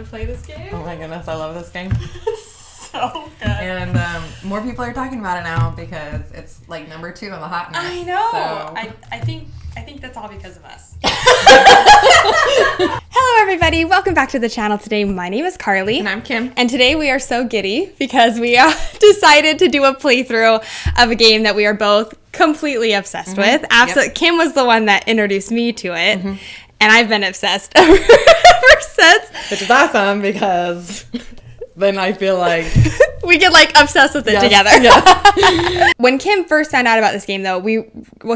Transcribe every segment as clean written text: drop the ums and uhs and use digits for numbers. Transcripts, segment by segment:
to play this game. Oh my goodness, I love this game. So good. And more people are talking about it now because it's like number 2 on the hotness. I know. So. I think that's all because of us. Hello everybody, welcome back to the channel today. My name is Carly. And I'm Kim. And today we are so giddy because we decided to do a playthrough of a game that we are both completely obsessed with. Absolutely. Yep. Kim was the one that introduced me to it. And I've been obsessed ever since. Which is awesome because then I feel like we get like obsessed with it together. Yeah. When Kim first found out about this game though,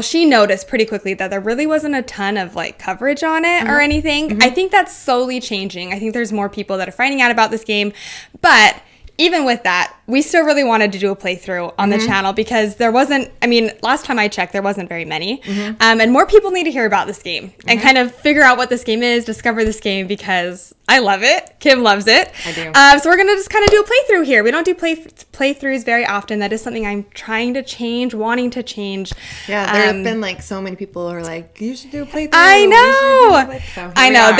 she noticed pretty quickly that there really wasn't a ton of like coverage on it or anything. I think that's slowly changing. I think there's more people that are finding out about this game, but even with that, we still really wanted to do a playthrough on the channel because there wasn't, I mean, last time I checked, there wasn't very many. And more people need to hear about this game and kind of figure out what this game is, discover this game because I love it. Kim loves it. I do. So we're going to just kind of do a playthrough here. We don't do playthroughs very often. That is something I'm trying to change, wanting to change. Yeah, there have been like so many people who are like, you should do a playthrough. I know. So I know.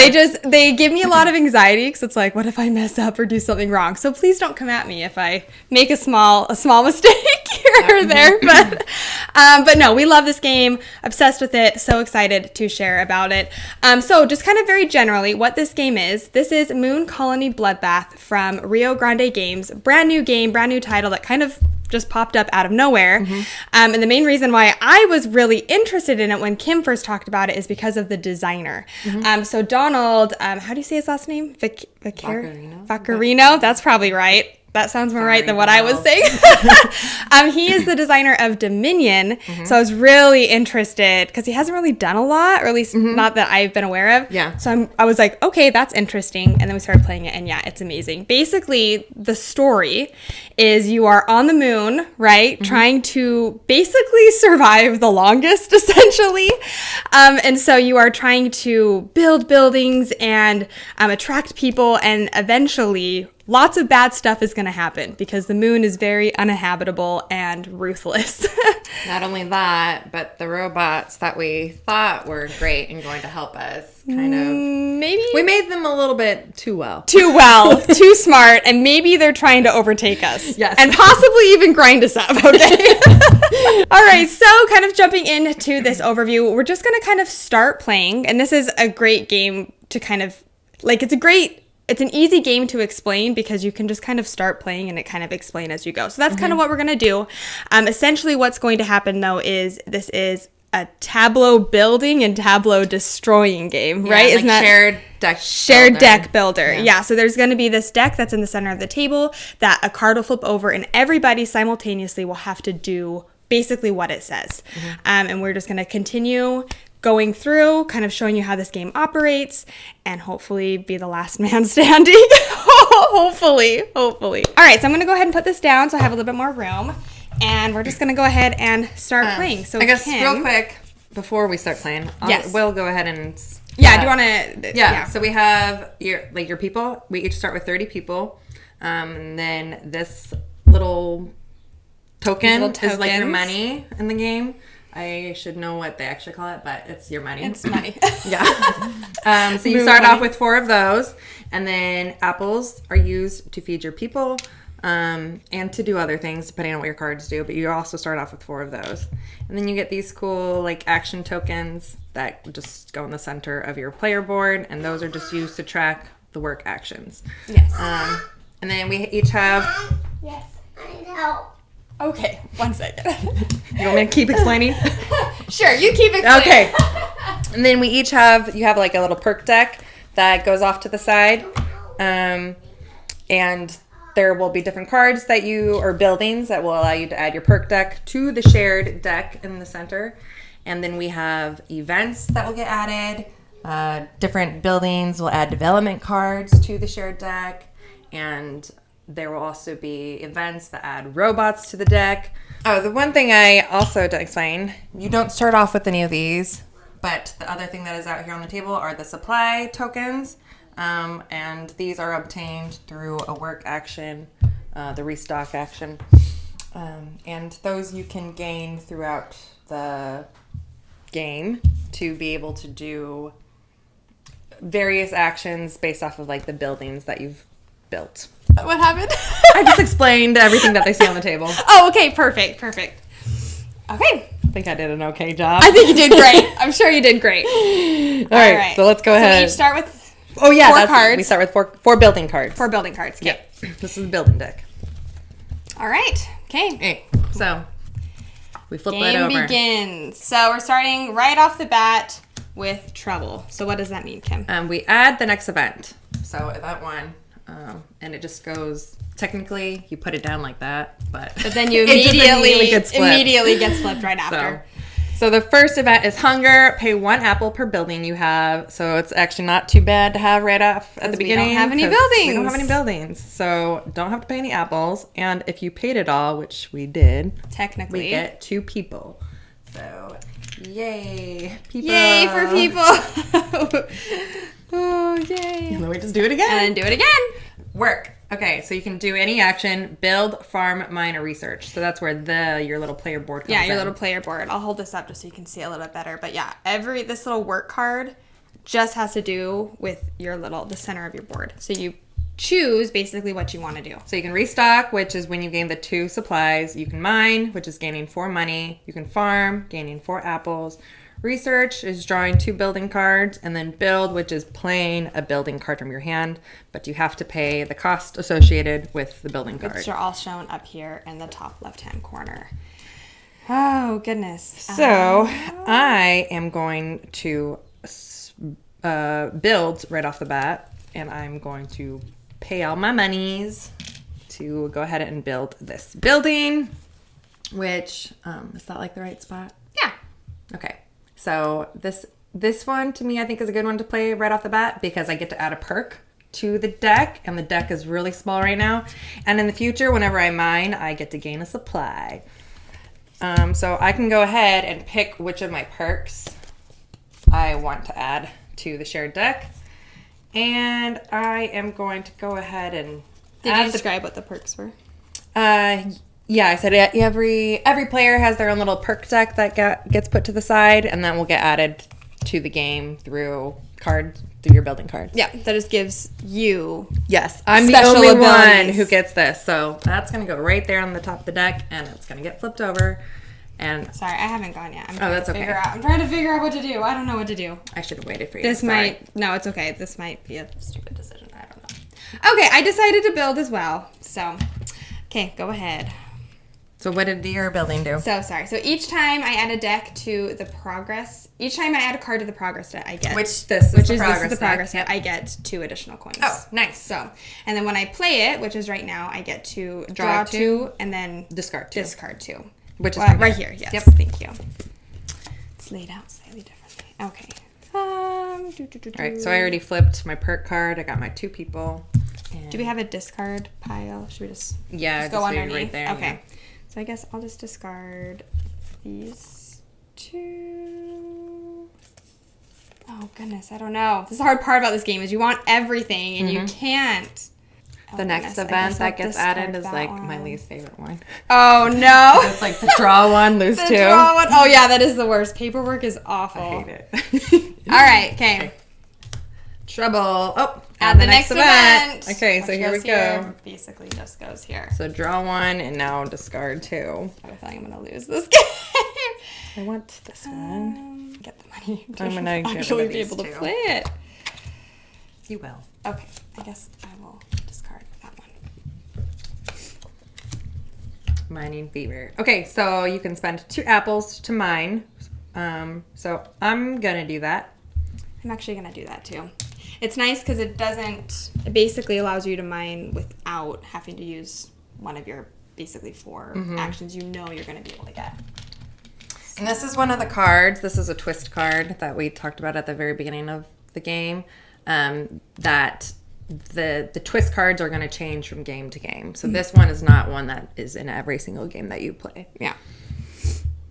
They give me a lot of anxiety because it's like, what if I mess up or do something wrong? So please don't come at me if I make a small mistake here or there. But no, we love this game. Obsessed with it. So excited to share about it. So just kind of very generally what this game is. This is Moon Colony Bloodbath from Rio Grande Games. Brand new game, brand new title that kind of just popped up out of nowhere. And the main reason why I was really interested in it when Kim first talked about it is because of the designer. So Donald, how do you say his last name? Vaccarino? That's probably right. That sounds more right than what I was saying. He is the designer of Dominion. So I was really interested because he hasn't really done a lot, or at least not that I've been aware of. Yeah. So I was like, okay, that's interesting. And then we started playing it and yeah, it's amazing. Basically, the story is you are on the moon, right? Trying to basically survive the longest, essentially. And so you are trying to build buildings and attract people, and eventually lots of bad stuff is going to happen because the moon is very uninhabitable and ruthless. Not only that, but the robots that we thought were great and going to help us kind of... Maybe... We made them a little bit too well. Too smart, and maybe they're trying to overtake us. Yes. And possibly even grind us up, okay? All right, so kind of jumping into this overview, we're just going to kind of start playing, and this is a great game to kind of... Like, it's an easy game to explain because you can just kind of start playing and it kind of explain as you go. So that's kind of what we're going to do. Essentially what's going to happen though is this is a tableau building and tableau destroying game, right? Isn't that shared deck builder? Yeah. So there's going to be this deck that's in the center of the table that a card will flip over and everybody simultaneously will have to do basically what it says. And we're just going to continue going through, kind of showing you how this game operates, and hopefully be the last man standing. Hopefully. All right, so I'm going to go ahead and put this down so I have a little bit more room, and we're just going to go ahead and start playing. So I guess real quick, before we start playing, we'll go ahead and... Yeah, do you want to... Yeah, so we have your people. We each start with 30 people, and then this little token is like your money in the game. I should know what they actually call it, but it's your money. It's money. Yeah. So you start off with 4 of those, and then apples are used to feed your people and to do other things, depending on what your cards do. But you also start off with 4 of those. And then you get these cool like action tokens that just go in the center of your player board, and those are just used to track the work actions. Yes. And then we each have... Yes. I know. Okay, 1 second. You want me to keep explaining? Sure, you keep explaining. Okay. And then we each have, you have like a little perk deck that goes off to the side. And there will be different cards or buildings that will allow you to add your perk deck to the shared deck in the center. And then we have events that will get added. Different buildings will add development cards to the shared deck. And there will also be events that add robots to the deck. Oh, the one thing I also didn't explain, you don't start off with any of these, but the other thing that is out here on the table are the supply tokens, and these are obtained through a work action, the restock action, and those you can gain throughout the game to be able to do various actions based off of like the buildings that you've built. What happened? I just explained everything that they see on the table. Oh, okay. Perfect. Okay. I think I did an okay job. I think you did great. I'm sure you did great. All right. So let's go ahead. So we each start with four cards. Cards. We start with four building cards. 4 building cards. Okay. Yep. This is the building deck. All right. Okay. Okay. So we flip that Game over. begins. So we're starting right off the bat with trouble. So what does that mean, Kim? We add the next event. So that one, and it just goes. Technically, you put it down like that, but then you immediately gets flipped right after. So the first event is hunger. Pay 1 apple per building you have. So it's actually not too bad to have right off at the beginning. We don't have any buildings. So don't have to pay any apples. And if you paid it all, which we did, technically, we get 2 people. So yay, people! Yay for people! Oh, yay! And then we just do it again. And then do it again. Work. Okay, so you can do any action: build, farm, mine, or research. So that's where your little player board comes in. Yeah, your little player board. I'll hold this up just so you can see a little bit better. But yeah, this little work card just has to do with the center of your board. So you choose basically what you want to do. So you can restock, which is when you gain the 2 supplies. You can mine, which is gaining 4 money. You can farm, gaining 4 apples. Research is drawing 2 building cards, and then build, which is playing a building card from your hand, but you have to pay the cost associated with the building card. Which are all shown up here in the top left-hand corner. Oh, goodness. So I am going to build right off the bat, and I'm going to pay all my monies to go ahead and build this building, which, is that like the right spot? Yeah. Okay. So this one, to me, I think is a good one to play right off the bat because I get to add a perk to the deck, and the deck is really small right now. And in the future, whenever I mine, I get to gain a supply. So I can go ahead and pick which of my perks I want to add to the shared deck. And I am going to go ahead and Did you describe what the perks were? Yeah, I said every player has their own little perk deck that gets put to the side, and then will get added to the game through your building cards. Yeah, that just gives you. Yes, I'm the only one who gets this, so that's gonna go right there on the top of the deck, and it's gonna get flipped over. And sorry, I haven't gone yet. I'm trying to figure out what to do. I don't know what to do. I should have waited for you. No, it's okay. This might be a stupid decision. I don't know. Okay, I decided to build as well. So, okay, go ahead. So what did your building do? So each time I add a deck to the progress, each time I add a card to the progress deck, I get this is the progress deck. I get 2 additional coins. Oh, nice. So, and then when I play it, which is right now, I get to draw 2 and then discard 2. Which is right here. Yes. Yep. Thank you. It's laid out slightly differently. Okay. All right. So I already flipped my perk card. I got my 2 people. Do we have a discard pile? Should we just go underneath right there? Okay. Yeah. So I guess I'll just discard these 2. Oh goodness, I don't know. This is the hard part about this game is you want everything and you can't. The next event that gets added is like my least favorite one. Oh no! It's like the draw 1, lose 2. Draw 1. Oh yeah, that is the worst. Paperwork is awful. I hate it. All right, okay. Trouble. Oh, add the next event. Okay, so here we go. Basically just goes here. So draw 1 and now discard 2. I have a feeling I'm going to lose this game. I want this one. Get the money. I'm going to actually be able to play it. You will. Okay, I guess I will discard that one. Mining fever. Okay, so you can spend 2 apples to mine. So I'm going to do that. I'm actually going to do that too. It's nice because it basically allows you to mine without having to use one of your basically 4 actions you know you're going to be able to get. And this is one of the cards. This is a twist card that we talked about at the very beginning of the game. That the twist cards are going to change from game to game. So this one is not one that is in every single game that you play. Yeah.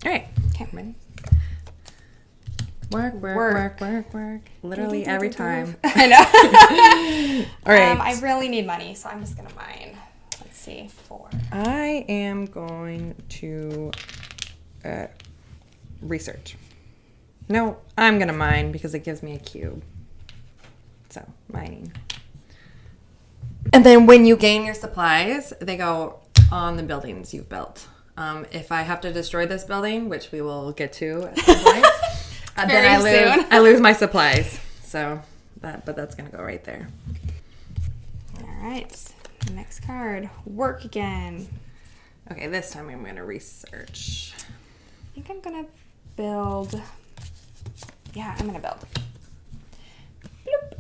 All right. Okay. Ready? Work. Literally every time. I know. All right. I really need money, so I'm just going to mine. Let's see. 4. I am going to research. No, I'm going to mine because it gives me a cube. mining. And then when you gain your supplies, they go on the buildings you've built. If I have to destroy this building, which we will get to at some point, then I lose my supplies. So but that's gonna go right there. All right. Next card. Work again. Okay, this time I'm gonna research. I think I'm gonna build. Yeah, I'm gonna build. Bloop.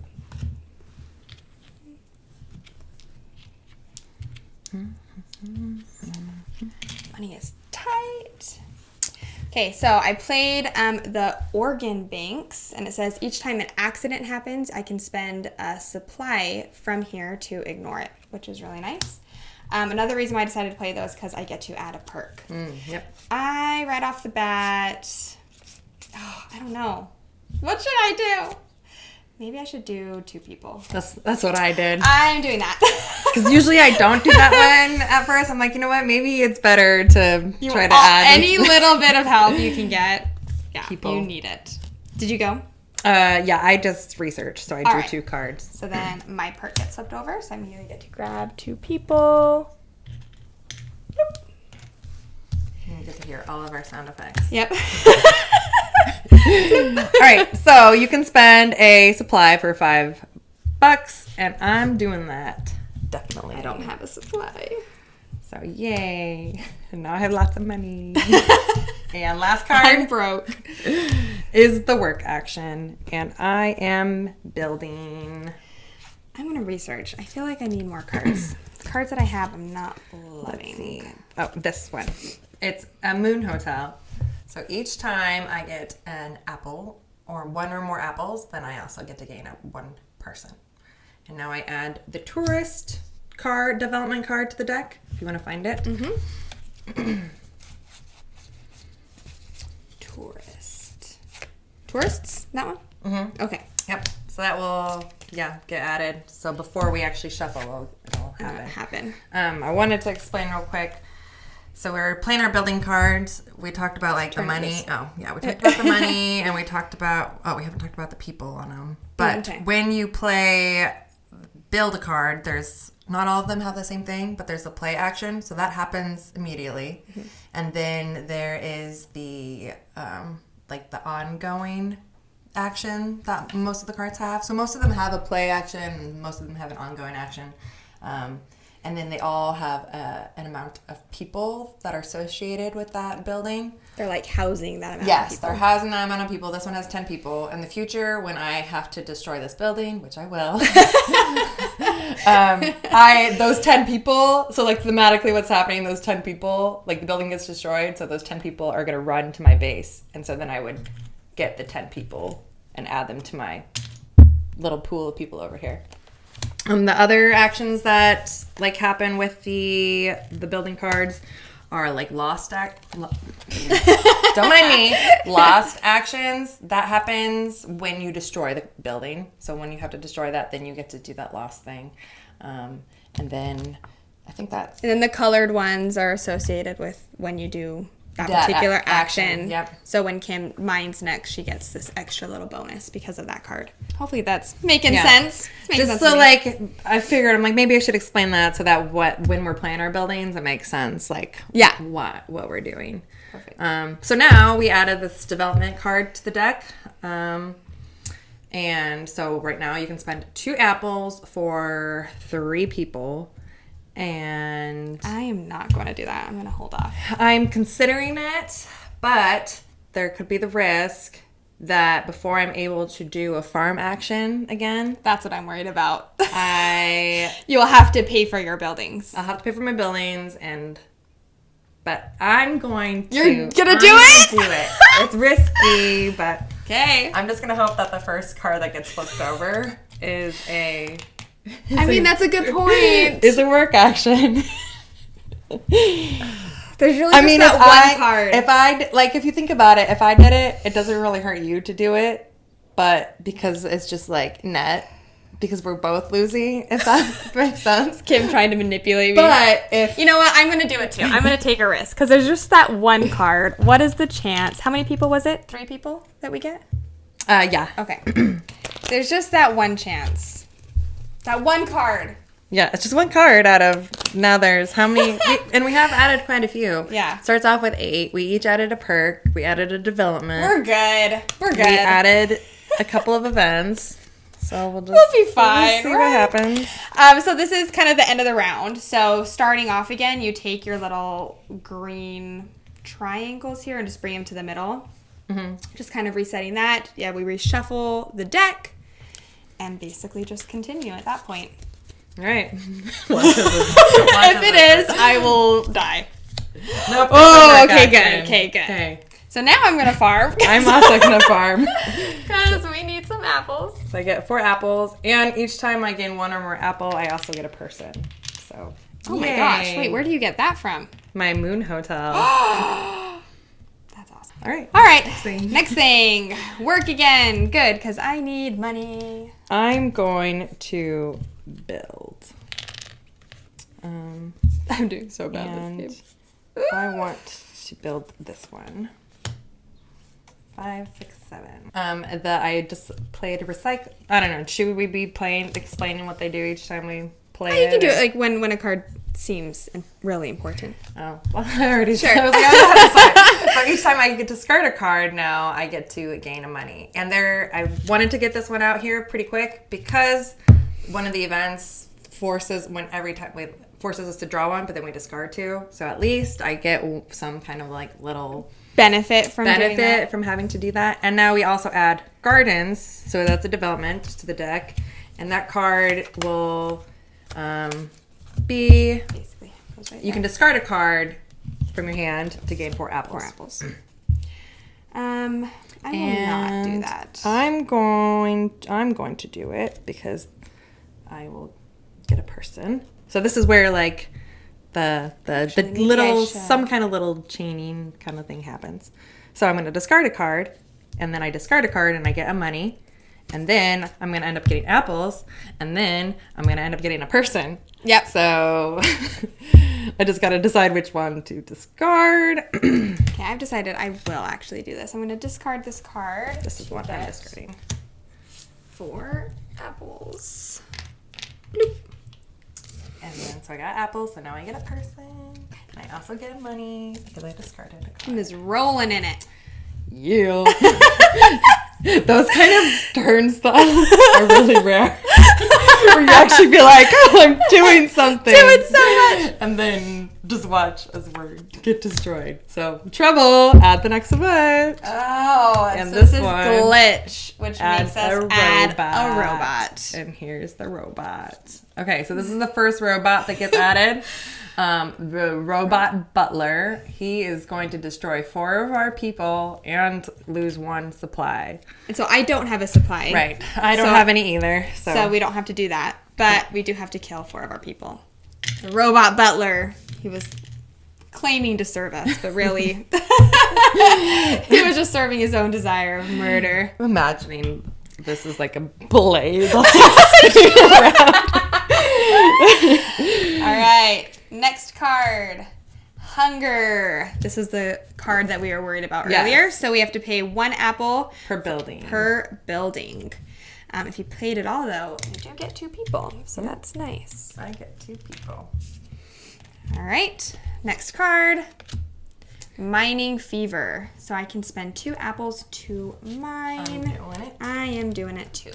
Money is tight. Okay, so I played the organ banks, and it says each time an accident happens, I can spend a supply from here to ignore it, which is really nice. Another reason why I decided to play those because I get to add a perk. Yep. Right off the bat, I don't know. What should I do? Maybe I should do 2 people. That's what I did. I'm doing that. Because usually I don't do that one at first. I'm like, you know what? Maybe it's better to try to add any little bit of help you can get. Yeah, people. You need it. Did you go? Yeah, I just researched, so I drew 2 cards. So then my perk gets flipped over, so I'm going to get to grab 2 people. You get to hear all of our sound effects. Yep. All right, so you can spend a supply for $5, and I'm doing that. Definitely. I don't have a supply. So yay! And now I have lots of money. And last card. I'm broke. Is the work action, and I am building. I'm gonna research. I feel like I need more cards. The cards that I have, I'm not loving. Oh, this one. It's a moon hotel. So each time I get an apple or 1 or more apples, then I also get to gain up 1 person. And now I add the tourist card, development card to the deck, if you want to find it. Mm-hmm. Tourists? That one? Mm-hmm. Okay. Yep. So that will, get added. So before we actually shuffle, it'll happen. I wanted to explain real quick. So we're playing our building cards. We talked about like the money. Oh, yeah. We talked about the money, and we talked about, we haven't talked about the people on them. But when you play build a card, there's not all of them have the same thing, but there's a play action. So that happens immediately. Mm-hmm. And then there is the, the ongoing action that most of the cards have. So most of them have a play action, and most of them have an ongoing action. And then they all have an amount of people that are associated with that building. They're like housing that amount of people. Yes, they're housing that amount of people. This one has 10 people. In the future, when I have to destroy this building, which I will, those 10 people, so like thematically what's happening, those 10 people, like the building gets destroyed, so those 10 people are going to run to my base. And so then I would get the 10 people and add them to my little pool of people over here. The other actions that happen with the building cards are lost don't mind me. Lost actions that happens when you destroy the building. So when you have to destroy that, then you get to do that lost thing. And then I think that's. And then the colored ones are associated with when you do that particular action. Yep. So when Kim mines next, she gets this extra little bonus because of that card. Hopefully that's making sense. Just so I figured maybe I should explain that so that when we're playing our buildings, it makes sense. What we're doing. Perfect. So now we added this development card to the deck. And so right now you can spend 2 apples for 3 people. And I am not going to do that. I'm going to hold off. I'm considering it, but there could be the risk that before I'm able to do a farm action again. That's what I'm worried about. You'll have to pay for your buildings. I'll have to pay for my buildings, but I'm going to. You're going to do it? Do it. It's risky, but okay. I'm just going to hope that the first card that gets flipped over is a. That's a good point. Is a work action. There's really just one card. If you think about it, if I did it, it doesn't really hurt you to do it, but because it's just net, because we're both losing, if that makes sense. Kim trying to manipulate me. But if you know what, I'm going to do it too. I'm going to take a risk because there's just that one card. What is the chance? How many people was it? 3 people that we get? Yeah. Okay. There's just that one chance That one card. Yeah, it's just one card out of, now there's how many, and we have added quite a few. Yeah. Starts off with 8. We each added a perk. We added a development. We're good. We added a couple of events. So we'll be fine. See what happens. So this is kind of the end of the round. So starting off again, you take your little green triangles here and just bring them to the middle. Mm-hmm. Just kind of resetting that. Yeah, we reshuffle the deck and basically just continue at that point. All right. If it is, I will die. Nope. Oh, okay, good. Okay, good. Okay. So now I'm going to farm. I'm also going to farm. Because we need some apples. So I get 4 apples, and each time I gain 1 or more apple, I also get a person. So, oh my gosh. Wait, where do you get that from? My moon hotel. That's awesome. All right. All right. Next thing. Work again. Good, because I need money. I'm going to build. I'm doing so bad this game. I want to build this one. 5, 6, 7. I just played recycle. I don't know. Should we be explaining what they do each time we play? Oh, you can do it like when a card seems really important. Oh, well, I already sure. I was like, I so each time I get to discard a card, now I get to gain a money. And I wanted to get this one out here pretty quick because one of the events forces us to draw one, but then we discard 2. So at least I get some kind of like little benefit from having to do that. And now we also add gardens, so that's a development to the deck, and that card will be basically goes right you can discard a card from your hand to gain 4 apples. 4 apples. I will not do that. I'm going to do it because I will get a person. So this is where like the little some kind of little chaining kind of thing happens. So I'm going to discard a card, and then I discard a card and I get a money, and then I'm going to end up getting apples, and then I'm going to end up getting a person. Yep. So I just got to decide which one to discard. Okay, I've decided I will actually do this. I'm going to discard this card. This is what I'm discarding. 4 apples. Bloop. And then, so I got apples, so now I get a person. And I also get money because I discarded a card. I'm just rolling in it. Yeah. Those kind of turns though are really rare. Where you actually be like, oh, I'm doing something. Doing so much. And then just watch as we get destroyed. So, trouble at the next event. Oh, and so this is one glitch, which makes us add a robot. And here's the robot. Okay, so this is the first robot that gets added. The robot butler. He is going to destroy 4 of our people and lose 1 supply. And so I don't have a supply. Right. I don't have any either. So we don't have to do that. But we do have to kill 4 of our people. The robot butler, he was claiming to serve us, but really he was just serving his own desire of murder. I'm imagining this is like a blade that's around. All right. Next card. Hunger. This is the card that we were worried about earlier. So we have to pay 1 apple per building. If you played it all, though, you do get 2 people. So that's nice. I get 2 people. All right. Next card. Mining fever. So I can spend 2 apples to mine. I'm doing it. I am doing it too.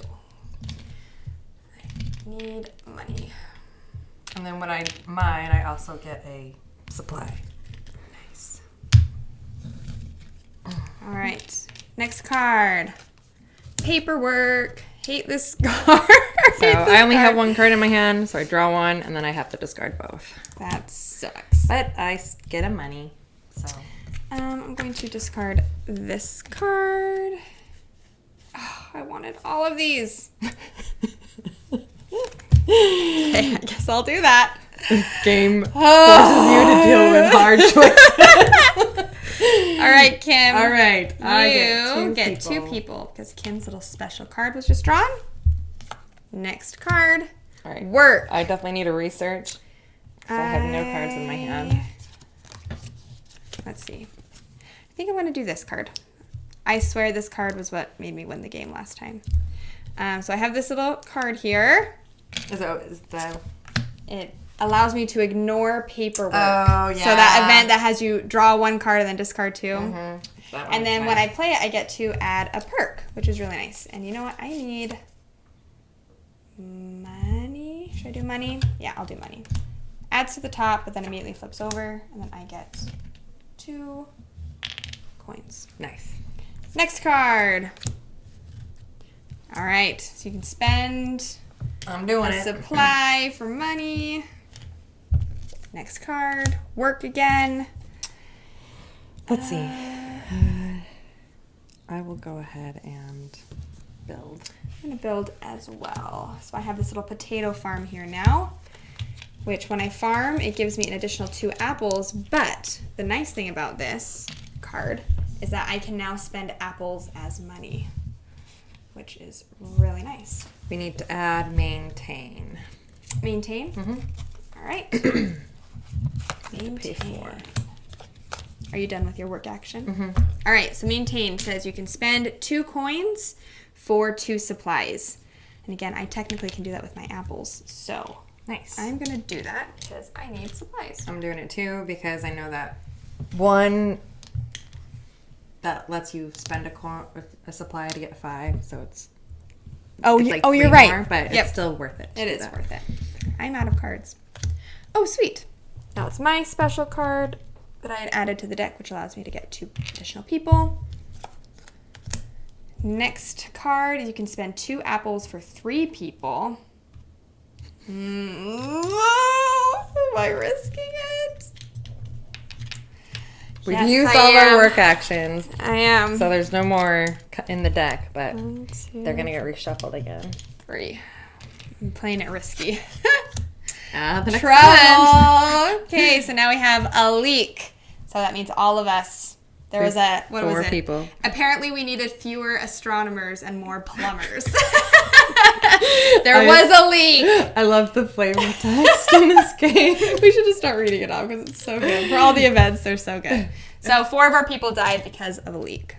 I need money. And then when I mine, I also get a supply. Nice. All right. Next card. Paperwork. Hate this card. So I only have 1 card in my hand, so I draw 1, and then I have to discard both. That sucks. But I get a money, so. I'm going to discard this card. Oh, I wanted all of these. Okay, I guess I'll do that. This game forces you to deal with hard choices. All right, Kim. All right. You get 2 people because Kim's little special card was just drawn. Next card. All right. Work. I definitely need to research because I have no cards in my hand. Let's see. I think I want to do this card. I swear this card was what made me win the game last time. So I have this little card here. It allows me to ignore paperwork. Oh, yeah. So that event that has you draw one card and then discard two. Mm-hmm. And then when I play it, I get to add a perk, which is really nice. And you know what? I need money. Should I do money? Yeah, I'll do money. Adds to the top, but then immediately flips over. And then I get 2 coins. Nice. Next card. All right. So you can spend I'm doing it. supply for money. Next card. Work again. Let's see. I will go ahead and build. I'm going to build as well. So I have this little potato farm here now, which when I farm, it gives me an additional 2 apples. But the nice thing about this card is that I can now spend apples as money, which is really nice. We need to add maintain. Maintain? Mm-hmm. All right. Maintain. Pay for. Are you done with your work action? Mm-hmm. All right, so maintain says you can spend 2 coins for 2 supplies. And again, I technically can do that with my apples. So Nice. I'm going to do that because I need supplies. I'm doing it too because I know that one that lets you spend a supply to get 5. So it's like you're 3 right. more, but Yep. it's still worth it. It is worth it. I'm out of cards. Oh, sweet. Now it's my special card that I had added to the deck, which allows me to get 2 additional people. Next card, you can spend 2 apples for 3 people. Am I risking it? We've Yes, used I all of our am. work actions, I am. so there's no more in the deck, but 1, 2, they're going to get reshuffled again. 3. I'm playing it risky. The next event. Trouble. Okay, so now we have a leak. So that means all of us. There was a, what was 4 it? people. Apparently we needed fewer astronomers and more plumbers. There was a leak. I love the flavor text in this game. We should just start reading it off because it's so good. For all the events, they're so good. So 4 of our people died because of a leak.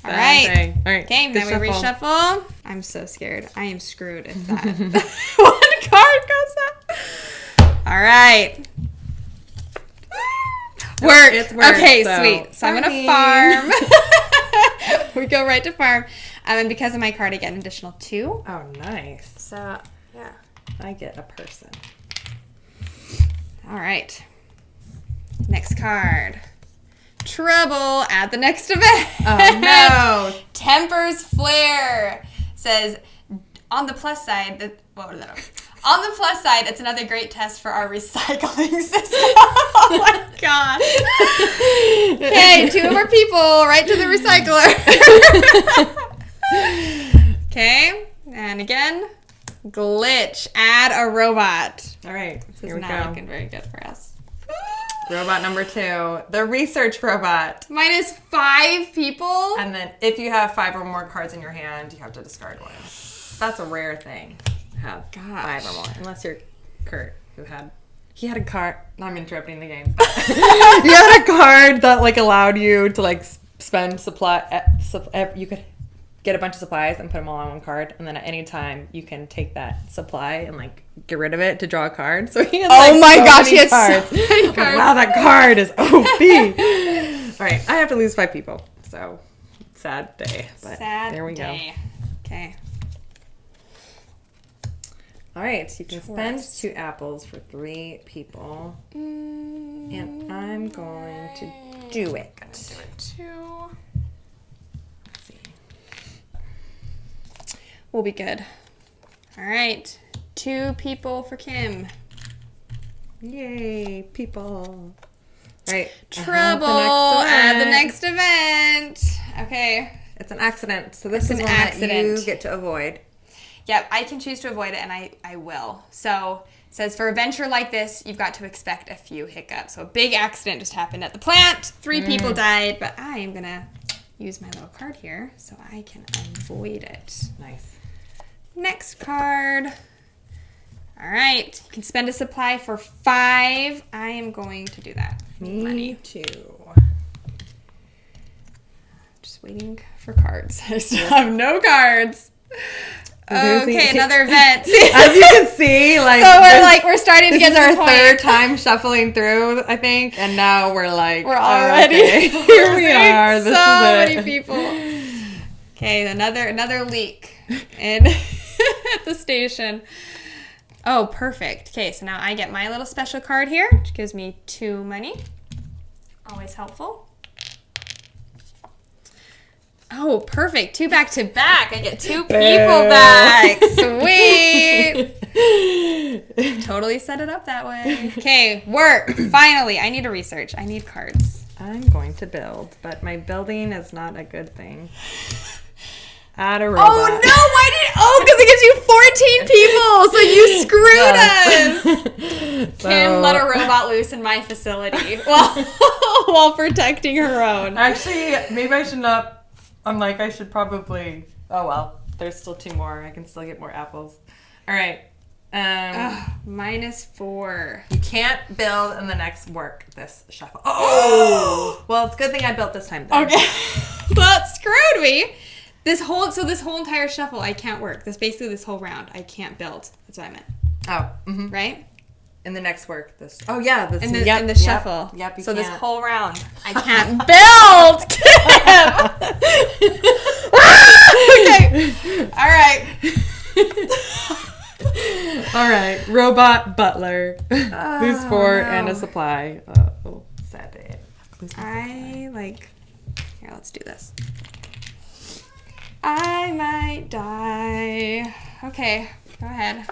All right. All right. Okay, now we shuffle. reshuffle. I'm so scared. I am screwed if that one card goes up. All right. Work. It's work, Okay, so sweet. So I'm going to farming. farm. We go right to farm. And because of my card, I get an additional 2. Oh, nice. So, yeah. I get a person. All right. Next card. Trouble at the next event. Oh, no. Temper's Flare says, on the plus side, on the plus side, it's another great test for our recycling system. Oh my god. Okay, 2 of our people, right to the recycler. Okay, and again, glitch, add a robot. All right. This Here is we not go. looking very good for us. Robot number 2, the research robot. Minus 5 people. And then if you have 5 or more cards in your hand, you have to discard 1. That's a rare thing to have 5 or more. Unless you're Kurt, he had a card. I'm interrupting the game. But he had a card that like allowed you to like spend supply. You could get a bunch of supplies and put them all on one card, and then at any time you can take that supply and like get rid of it to draw a card. So he had Oh like, my so gosh, many he had cards. so many Like, cards. wow, that card is OP. All right, I have to lose 5 people. So sad day. But Sad there we day. Okay. All right, so you can spend Trust. 2 apples for 3 people, and I'm going to do it. Do it too. Let's see. We'll be good. All right. 2 people for Kim. Yay, people! All right, Trouble at the next event. Okay. It's an accident, so this It's is an one that accident. you get to avoid. Yep, I can choose to avoid it, and I will. So it says, for a venture like this, you've got to expect a few hiccups. So a big accident just happened at the plant. 3 people died, but I am going to use my little card here so I can avoid it. Nice. Next card. All right, you can spend a supply for 5. I am going to do that. Me too. Just waiting for cards. I still have no cards. Okay, another event. As you can see, like so we're starting to get this to is the our point. third time shuffling through, I think, and now we're like, We're already okay, here we are. This so is many it. people. Okay, another leak in at the station. Oh, perfect. Okay, so now I get my little special card here, which gives me 2 money. Always helpful. Oh, perfect. 2 back to back. I get 2 people back. Sweet. Totally set it up that way. Okay, work. Finally. I need to research. I need cards. I'm going to build, but my building is not a good thing. Add a robot. Oh, no. Why did... Oh, because it gives you 14 people. So you screwed us. Kim let a robot loose in my facility while protecting her own. Actually, maybe I should not... I should probably... Oh, well. There's still 2 more. I can still get more apples. All right. -4. You can't build in the next work this shuffle. Oh! Well, it's a good thing I built this time, though. Okay. That screwed me. This whole entire shuffle, I can't work. This whole round, I can't build. That's what I meant. Oh. Mm-hmm. Right? In the next work, this... Oh, yeah. This, In the shuffle. Yep, you so can't. this whole round, I can't build. Okay. All right. All right. Robot butler. Lose 4 no. and a supply. Oh, sad day. Here, let's do this. I might die. Okay, go ahead.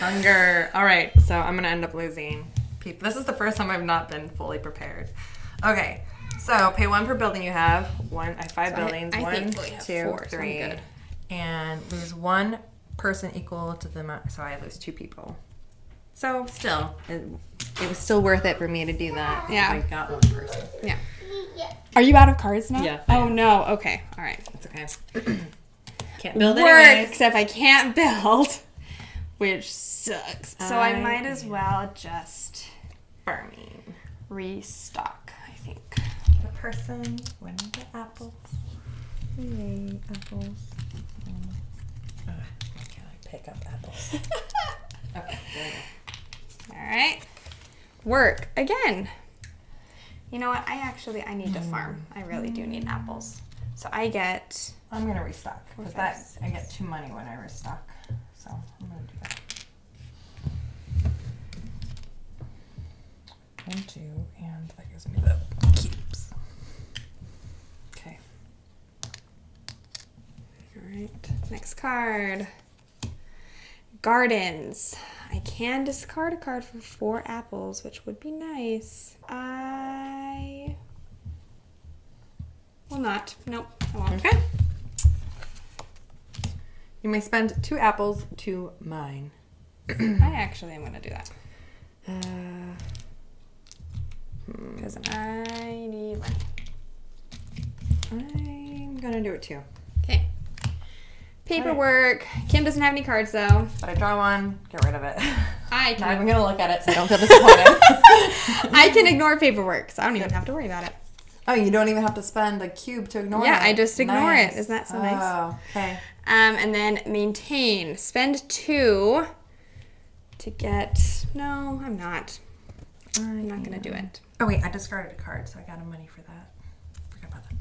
Hunger. All right, so I'm going to end up losing people. This is the first time I've not been fully prepared. Okay, so pay 1 per building you have. I have 5 buildings. I 1, thankfully have 2, 4, so I'm 3. good. And lose 1 person equal to the amount. So I lose 2 people. So still, it was still worth it for me to do that. Yeah. I got 1 person. Yeah. Are you out of cards now? Yeah. Oh, no. Okay. All right. It's okay. Can't build Work, anyways. except I can't build, which sucks. So I I- might as well just Farming. restock, I think. The person winning the apples. Yay, apples. Can I pick up apples? Okay, there we go. All right. Work again. You know what? I need to farm. I really do need apples. So I get... I'm going to restock. Because 4, 5, I get 2 money when I restock. So I'm going to do that. 1, 2, and that gives me the cubes. Okay. All right. Next card. Gardens. I can discard a card for 4 apples, which would be nice. I will not. Nope, I won't. Okay. You may spend 2 apples to mine. I actually am going to do that. Because I need money. I'm going to do it too. Okay. Paperwork. Kim doesn't have any cards, though. But I draw 1, get rid of it. I Not even can, going to look at it so I don't feel disappointed. I can ignore paperwork, so I don't even have to worry about it. Oh, you don't even have to spend a cube to ignore it. Yeah, I just ignore Nice. it. Isn't that so nice? Oh, okay. And then maintain. Spend 2 to get... No, I'm not. I'm not going to do it. Oh, wait, I discarded a card, so I got a money for that. Forgot about that.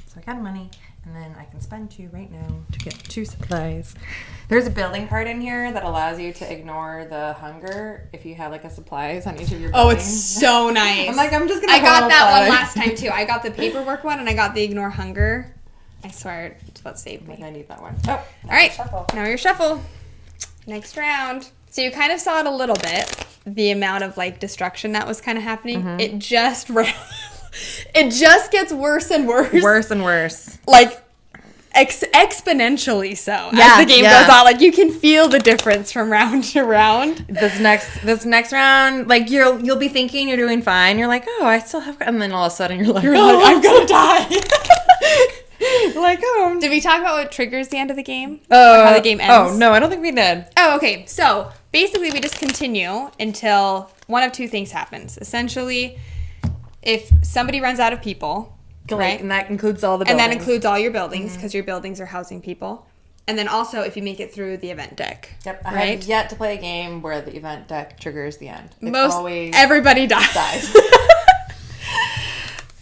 So I got a money, and then I can spend 2 right now to get 2 supplies. There's a building card in here that allows you to ignore the hunger if you have, like, a supplies on each of your buildings. Oh, it's so nice. I'm like, I'm just going to I got that one last time, too. I got the paperwork one, and I got the ignore hunger. I swear, it's what saved me. I need that one. Oh, All right, shuffle. now your shuffle. Next round. So you kind of saw it a little bit, the amount of like destruction that was kind of happening. Mm-hmm. It just it just gets worse and worse. Worse and worse. Like exponentially so Yeah, as the game yeah. goes on. Like you can feel the difference from round to round. This next round, like you'll be thinking you're doing fine. You're like, oh, I still have, and then all of a sudden you're like, oh, I'm gonna die. like, oh. Did we talk about what triggers the end of the game? Oh, Or how the game ends? Oh no, I don't think we did. Oh, okay. So basically, we just continue until one of 2 things happens. Essentially, if somebody runs out of people, right? And that includes all the And buildings. that includes all your buildings because your buildings are housing people. And then also if you make it through the event deck. Yep. I Right? have yet to play a game where the event deck triggers the end. It's always Everybody dies.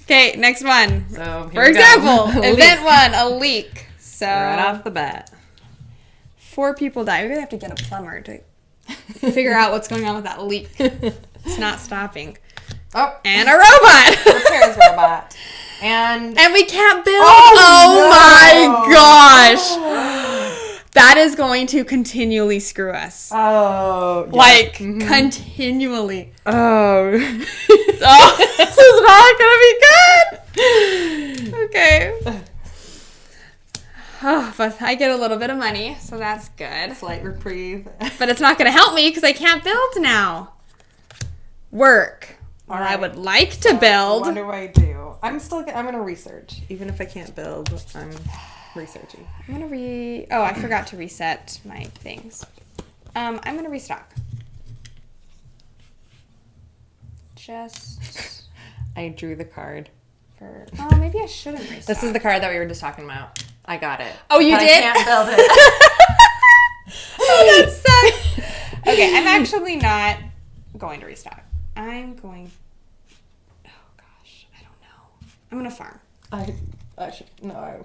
Okay, next one. So For example, event 1, a leak. So right off the bat. 4 people die. We really have to get a plumber to figure out what's going on with that leak. It's not stopping. Oh, And a robot. repairs robot. And we can't build. Oh, my gosh. That is going to continually screw us. oh, yeah. Like, continually. Oh. This is not going to be good. Okay. Oh, but I get a little bit of money, so that's good. Slight reprieve. But it's not going to help me because I can't build now. Work. Or I Alright. would like to build. What do I do? I'm going to research. Even if I can't build, I'm researching. I'm going to Oh, I forgot to reset my things. I'm going to restock. Just I drew the card. for... Oh, maybe I shouldn't restock. This is the card that we were just talking about. I got it. Oh, you But did? I can't build it. Oh, that sucks. Okay, I'm actually not going to restock. I'm going... Oh, gosh. I don't know. I'm going to farm. I should... No,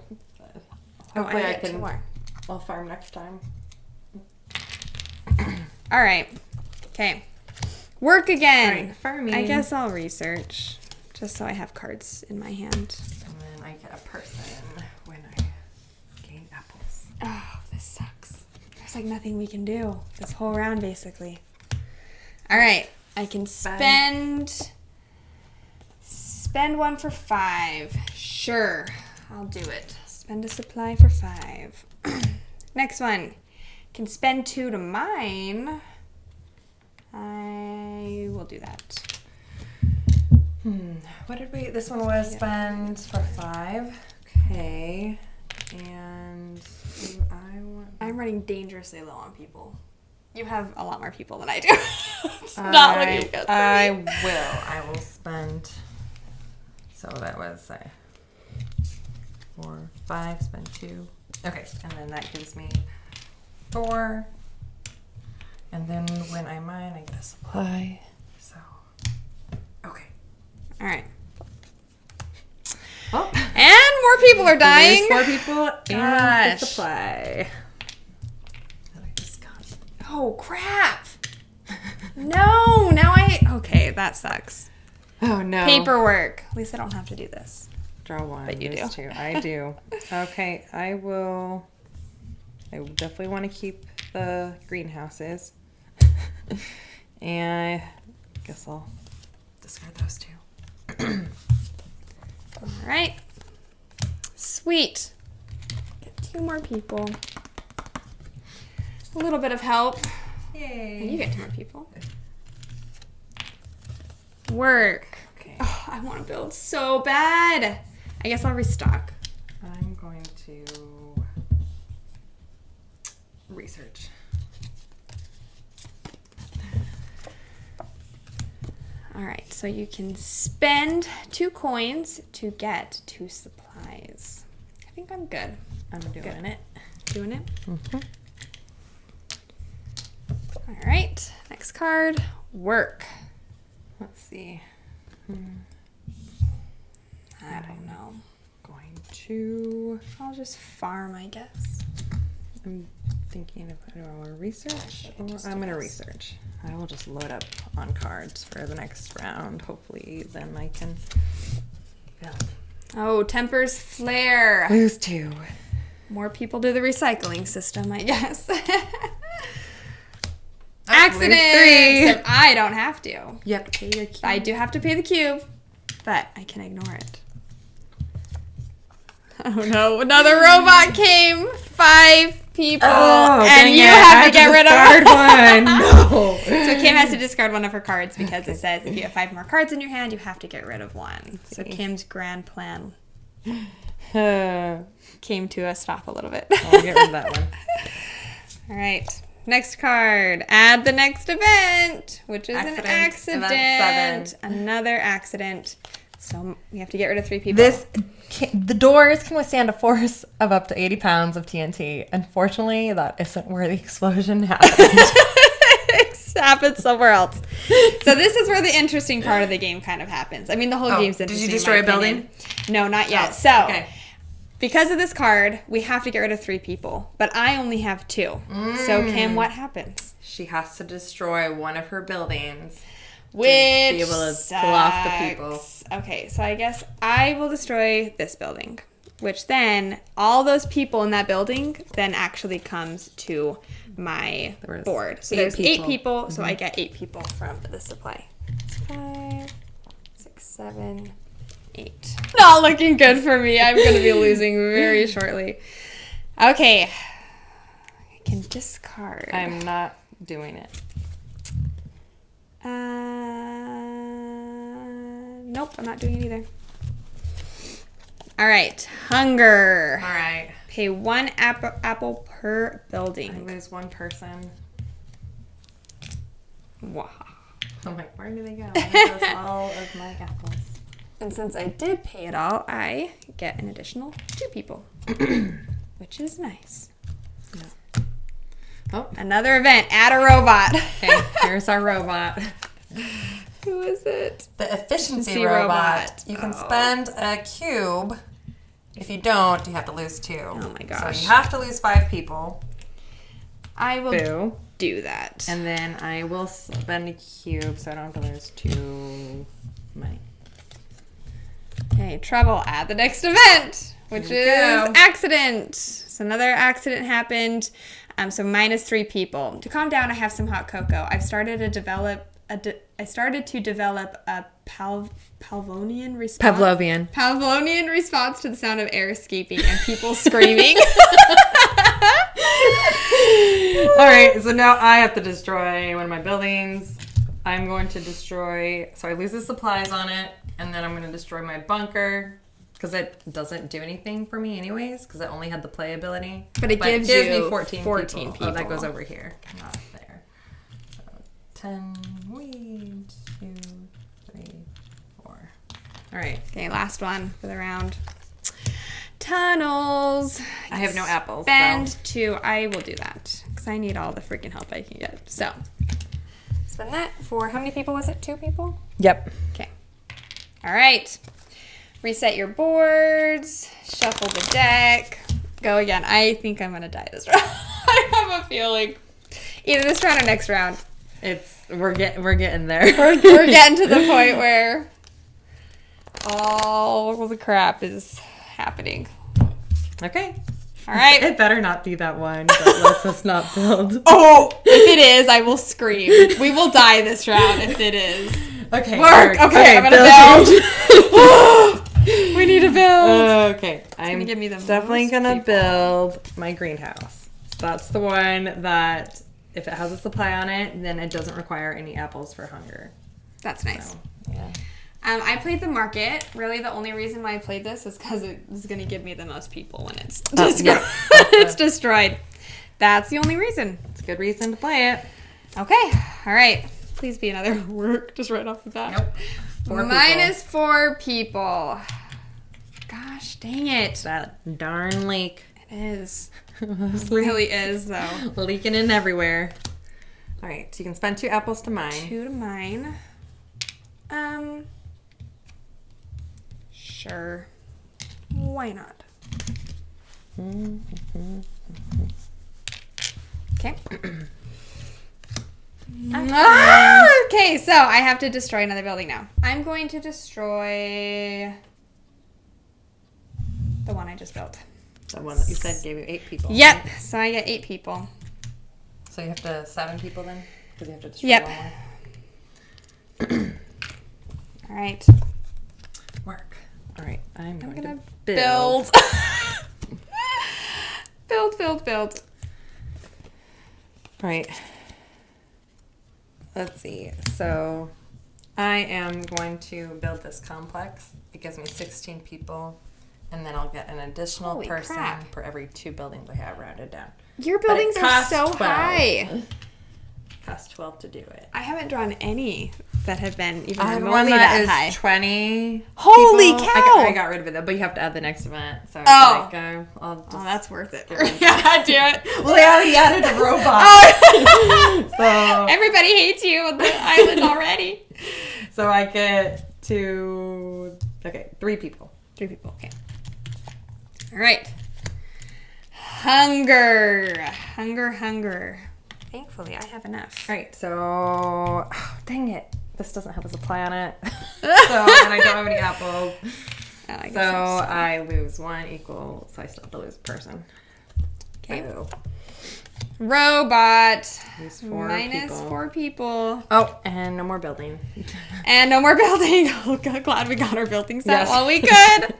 Hopefully I get 2 more. I'll farm next time. All right. Okay. Work again. All right, farming. I guess I'll research just so I have cards in my hand. And then I get a person when I gain apples. Oh, this sucks. There's like nothing we can do this whole round, basically. All right. I can spend 1 for 5. Sure. I'll do it. Spend a supply for 5. Next one. Can spend 2 to mine. I will do that. What did we... This one was spend for 5. Okay. And do I want... I'm running dangerously low on people. You have a lot more people than I do. It's not looking good for me. I will spend... So that was 4, 5, spend 2. Okay. And then that gives me 4. And then when I mine, I get a supply. So, okay. All right. Oh. And more people are dying. There's 4 people and Gosh. the supply. That I just got. Oh, crap. No, now Okay, that sucks. Oh, no. Paperwork. At least I don't have to do this. Draw 1. But you do. There's 2. I do. Okay, I will definitely want to keep the greenhouses. And I guess I'll discard those 2. All right. Sweet. Get 2 more people. A little bit of help. Yay. And you get 2 more people. Work. Okay. Oh, I want to build so bad. I guess I'll restock. I'm going to research. All right, so you can spend 2 coins to get 2 supplies. I think I'm good. I'm doing it. Doing it? Mm-hmm. All right, next card, work. Let's see. I don't know. Going to... I'll just farm, I guess. I'm thinking if I want to research or just I'm do going to this. research. I will just load up on cards for the next round. Hopefully then I can build. Oh, tempers flare. Lose 2. More people do the recycling system, I guess. Lose 3. Accidents! If I don't have to. You have to pay your key. I do have to pay the cube, but I can ignore it. Oh no, another robot came. 5 people. Oh, and you dang it. have I to get rid of discard one. No. So Kim has to discard one of her cards because it says if you have 5 more cards in your hand, you have to get rid of one. So Kim's grand plan came to a stop a little bit. I'll get rid of that one. All right. Next card. Add the next event, which is an Accident. accident. Event 7. Another accident. So we have to get rid of 3 people. The doors can withstand a force of up to 80 pounds of TNT. Unfortunately, that isn't where the explosion happened. It happened somewhere else. So this is where the interesting part of the game kind of happens. I mean, the whole game's interesting. Did you destroy a building? No, not yet. Oh, so okay. because of this card, we have to get rid of 3 people. But I only have 2. So Kim, what happens? She has to destroy one of her buildings. Which to be able to kill off the people. Okay, so I guess I will destroy this building, which then all those people in that building then actually comes to my board. So there's 8 people, so I get 8 people from the supply. 5, 6, 7, 8. Not looking good for me. I'm going to be losing very shortly. Okay. I can discard. I'm not doing it. Nope, I'm not doing it either. All right, hunger. All right. Pay 1 apple per building. I lose 1 person. Wow. I'm like, where do they go? There goes all of my apples. And since I did pay it all, I get an additional 2 people, which is nice. Yeah. Oh, another event. Add a robot. Okay, here's our robot. Who is it? The efficiency robot. You can spend a cube. If you don't, you have to lose 2. Oh my gosh. So you have to lose 5 people. I will do that. And then I will spend a cube so I don't have to lose 2 money. Okay, trouble. Add the next event, which is accident. So another accident happened. So minus 3 people. To calm down, I have some hot cocoa. I've started to develop a Pavlovian response to the sound of air escaping and people screaming. All right, so now I have to destroy one of my buildings. I'm going to destroy, so I lose the supplies on it, and then I'm going to destroy my bunker because it doesn't do anything for me anyways because I only had the play ability. But it gives me 14 people. Oh, that goes over here, not there. So 10, 1, 2, 3, 4. All right. Okay, last one for the round. Tunnels. I have no apples. Spend 2. I will do that because I need all the freaking help I can get. So spend that for how many people was it? 2 people? Yep. Okay. All right. Reset your boards. Shuffle the deck. Go again. I think I'm gonna die this round. I have a feeling. Either this round or next round. We're getting there. We're getting to the point where all the crap is happening. Okay. All right. It better not be that one that lets us not build. Oh, if it is, I will scream. We will die this round if it is. Okay. Work. Okay, I'm gonna build. We need to build. Okay. I'm give me the definitely most gonna people. build my greenhouse. So that's the one that if it has a supply on it, then it doesn't require any apples for hunger. That's nice. So, yeah. I played the market. Really, the only reason why I played this is because it is going to give me the most people when it's destroyed. It's destroyed. That's the only reason. It's a good reason to play it. Okay. All right. Please be another work just right off the bat. Nope. 4 Minus 4 people. Gosh, dang it. That darn leak. It is. It really is, though. Leaking in everywhere. All right. So you can spend 2 apples to mine. 2 to mine. Sure. Why not? Okay. Okay, so I have to destroy another building now. I'm going to destroy the one I just built. The one that you said gave you 8 people. Yep. So I get 8 people. So you have to 7 people then? Because you have to destroy one more. All right. Work. All right. I'm going to build. Build. All right. Let's see. So I am going to build this complex. It gives me 16 people. And then I'll get an additional Holy person crap. for every 2 buildings I have rounded down. Your buildings are so 12. high. Costs 12 to do it. I haven't drawn any that have been even I have remotely one that that is high. 20. Holy people. cow! I got rid of it though, but you have to add the next event. So I was like, I'll just. Oh, that's worth it. Yeah, do it. Well, they already added a robot. So Everybody hates you on the island already. So I get to 3 people. 3 people. Okay. All right. Hunger. Thankfully, I have enough. All right. So, dang it, this doesn't have a supply on it. And I don't have any apples. Oh, I guess So I'm I lose 1 equal. So I still have to lose a person. Okay. So, Robot. lose 4 Minus people. 4 people. Oh, and no more building. And no more building. Oh, God, glad we got our building set Yes. while we could.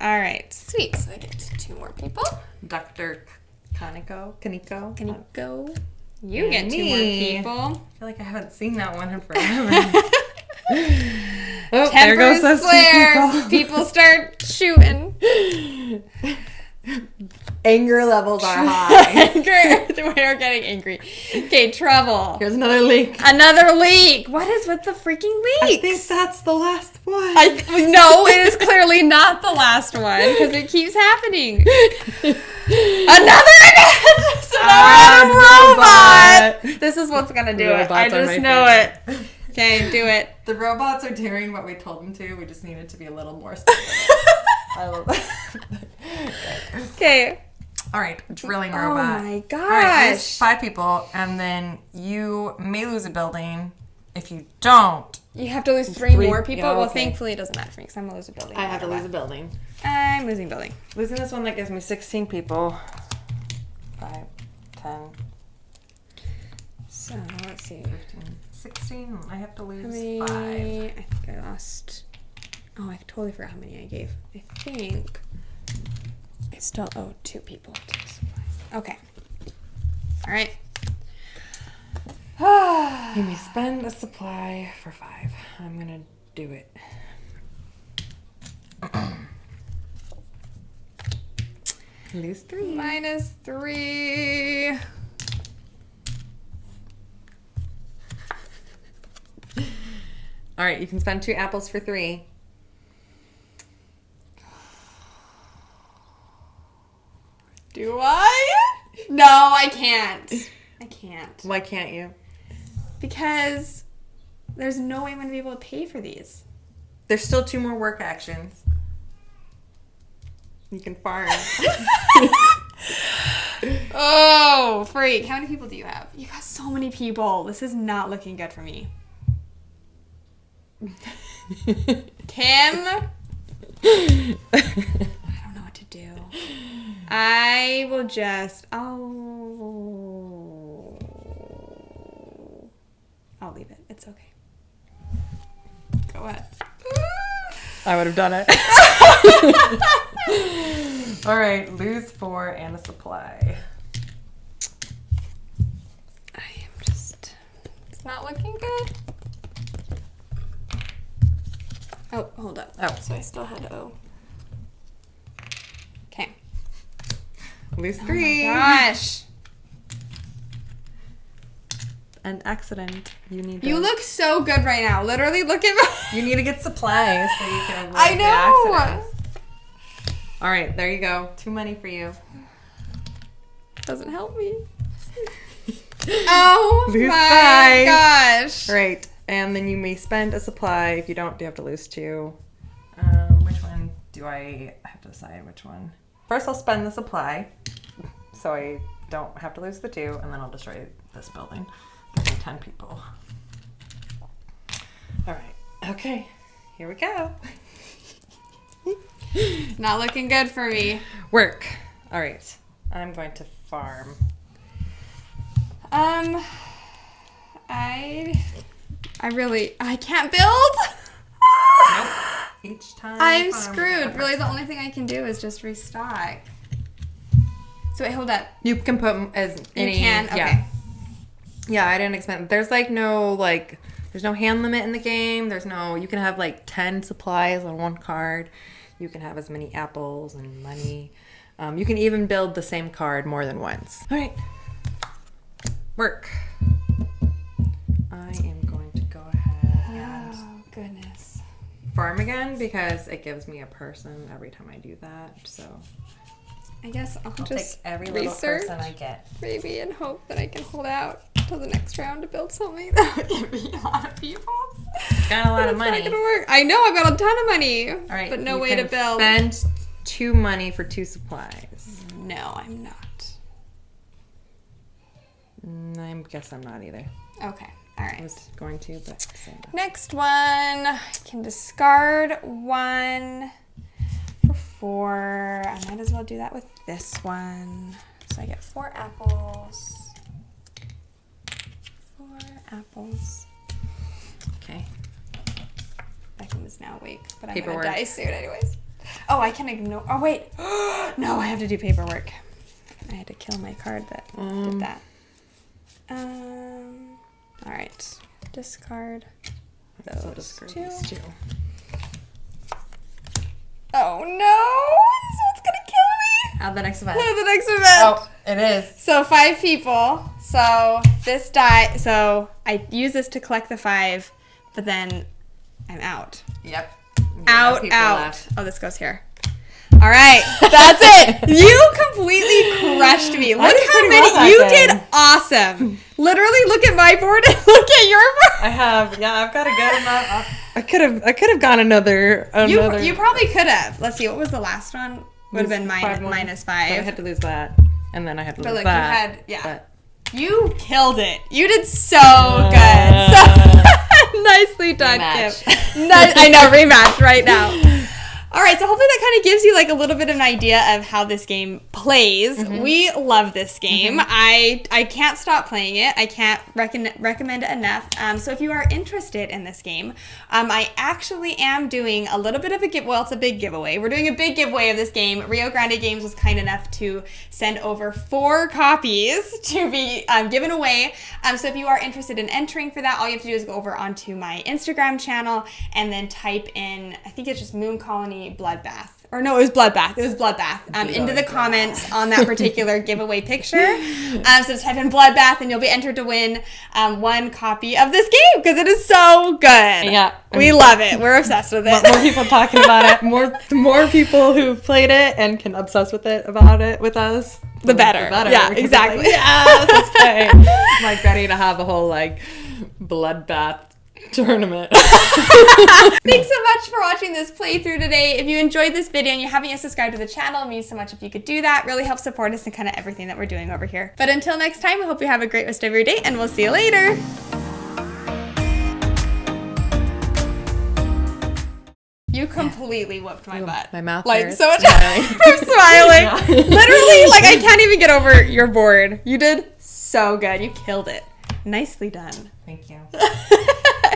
All right. Sweet. So I get 2 more people. Dr. Kaneko. Can you go? You get 2 more people. I feel like I haven't seen that one in forever. Oh, there Tempers goes those 2 flare. people. People start shooting. Anger levels are high. We're getting angry. Okay, trouble. Here's another leak. Another leak. What is with the freaking I leaks? think that's the last one. No, it is clearly not the last one because it keeps happening. Another robot. This is what's gonna do it. I just know it. Okay, do it. The robots are doing what we told them to. We just need it to be a little more specific. I love that. Okay. All right, drilling Oh robot. my All right, there's gosh. 5 people, and then you may lose a building. If you don't, You have to lose 3 3 more people. yeah, Well, okay. thankfully it doesn't matter for me because I'm gonna lose a building. I no have to matter lose a what. building. I'm losing building. Losing this one, that gives me 16 people. 5, 10, So let's see. 15, 16. I have to How lose many? 5. I think I lost. Oh, I totally forgot how many I gave. I think I still owe 2 people to the supply. Okay. All right. You may spend a supply for 5. I'm gonna do it. Lose 3. Minus 3. All right, you can spend 2 apples for 3. Do I? No, I can't. I can't. Why can't you? Because there's no way I'm going to be able to pay for these. There's still 2 more work actions. You can farm. Oh, freak. How many people do you have? You got so many people. This is not looking good for me. Kim? I don't know what to do. I will just... I'll leave it. It's okay. Go ahead. I would have done it. All right, lose 4 and a supply. I am just... It's not looking good. Oh, hold up. Oh. So I still had to owe. Okay. Lose 3. Oh my gosh. An accident. You need. You look so good right now. Literally, look at my... You need to get supplies so you can avoid I the know. accidents. All right, there you go. 2 money for you. Doesn't help me. Oh Lose my 5. gosh. Right, and then you may spend a supply. If you don't, you have to lose 2. Which one do I have to decide? Which one? First, I'll spend the supply, so I don't have to lose the 2, and then I'll destroy this building. Give me 10 people. All right. Okay. Here we go. Not looking good for me. Work. All right. I'm going to farm. I can't build. Nope. Each time. I'm farm, screwed. Really, the only thing I can do is just restock. So wait, hold up. You can put as any. You can? Okay. Yeah. Yeah, I didn't expect. There's there's no hand limit in the game. You can have 10 supplies on 1 card. You can have as many apples and money. You can even build the same card more than once. All right. Work. I am going to go goodness. Farm again because it gives me a person every time I do that. So I guess I'll just take every little research person I get. maybe and hope that I can hold out till the next round to build something that would give me a lot of people. Got a lot of It's money. not gonna work. I know I've got a ton of money. All right, but no you way can to build. Spend 2 money for 2 supplies. No, I'm not. I guess I'm not either. Okay. All I right. was going to, but same. Next one, I can discard 1 for 4. I might as well do that with this one. So I get 4 apples. 4 apples. Okay. Beckham is now awake, but I'm Paperwork. gonna die soon anyways. Oh, I can ignore. Oh wait, no, I have to do paperwork. I had to kill my card that did that. All right, discard So those discard 2. these 2. Oh no, this one's gonna kill me. Add the next event. The next event. Oh, it is. So 5 people. So this die. So I use this to collect the 5, but then I'm out. Yep. Out. Left. Oh, this goes here. All right, that's it. You completely crushed me. Look did how pretty many well you that did. day. Awesome. Literally, look at my board and look at your board. I have. Yeah, I've got a good amount. I could have gone another. You probably could have. Let's see. What was the last one? Would have been -5. minus But I 5. had to lose that, and then I had to But lose like that. you had, yeah. But You killed it. You did so good. So nicely done, rematch. Kim. I know, rematch right now. All right, so hopefully that kind of gives you like a little bit of an idea of how this game plays. We love this game. I can't stop playing it. I can't recommend it enough. So if you are interested in this game, I actually am doing a little bit of a well, it's a big giveaway. We're doing a big giveaway of this game. Rio Grande Games was kind enough to send over 4 copies to be given away. So if you are interested in entering for that, all you have to do is go over onto my Instagram channel and then type in, I think it's just Moon Colony Bloodbath. Or no, it was Bloodbath. It was Bloodbath. Into the comments on that particular giveaway picture. So just type in Bloodbath and you'll be entered to win 1 copy of this game because it is so good. Yeah. We love it. We're obsessed with it. more people talking about it. More people who've played it and can obsess with it about it with us. The better. Yeah, We can be exactly. Like, yes, let's play. I'm like ready to have a whole like bloodbath tournament. Thanks so much for watching this playthrough today. If you enjoyed this video and you haven't yet subscribed to the channel, it means so much if you could do that. Really helps support us in kind of everything that we're doing over here. But until next time, we hope you have a great rest of your day and we'll see you later. You completely whooped my butt. My mouth Like hurts. so much. I'm smiling. Yeah. Literally, like I can't even get over your board. You did so good. You killed it. Nicely done. Thank you.